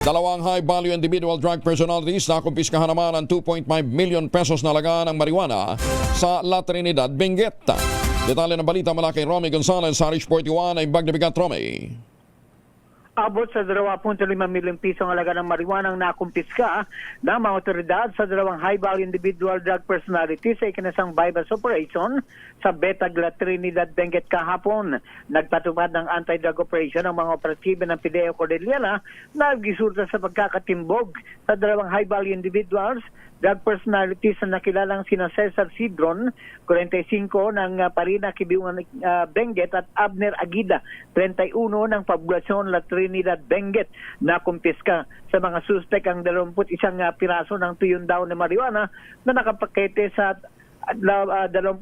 Dalawang high-value individual drug personalities na kumpiskahan naman ang 2.5 million pesos na laga ng marijuana sa La Trinidad, Benguet. Detalye ng balita mula kay Romy Gonzalez sa Rich 41 ay Bagnabigat, Romy. Abot sa 2.5 milyong piso ang halaga ng marijuana ang nakumpiska ng mga otoridad sa dalawang high-value individual drug personalities sa ikinasang bypass operation sa Betag, La Trinidad, Benguet kahapon. Nagpatupad ng anti-drug operation ang mga operatiba ng Pideo Cordillera na nagresulta sa pagkakatimbog sa dalawang high-value individuals drug personalities na nakilalang sina Cesar Sidron, 45 ng Parina, Kibiungan, Benguet at Abner Aguida, 31 ng Poblacion La Trinidad, Benguet na kumpiska. Sa mga suspek ang 21 piraso ng tuyon daw na marijuana na nakapakete sa 21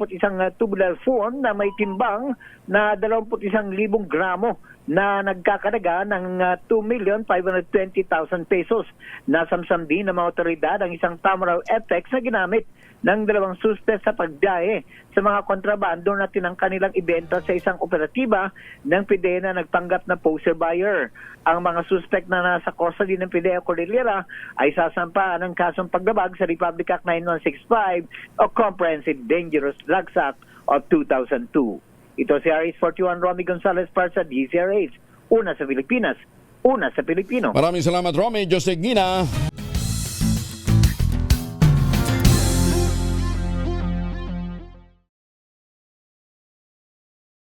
tubular phone na may timbang na 21,000 gramo na nagkakalaga ng 2,520,000 pesos. Nasamsam din ng mga otoridad ang isang Tamaraw FX na ginamit ng dalawang suspect sa pagbiyahe sa mga kontrabando na kanilang ibenta sa isang operatiba ng PIDEA na nagpanggap na poster buyer. Ang mga suspect na nasa custody ng PIDEA Cordillera ay sasampaan ng kasong paglabag sa Republic Act 9165 o Comprehensive Dangerous Drugs Act of 2002. Ito si RH41 Romy Gonzalez para sa DZRH. Una sa Pilipinas, una sa Pilipino. Maraming salamat, Romy. Jose Gina.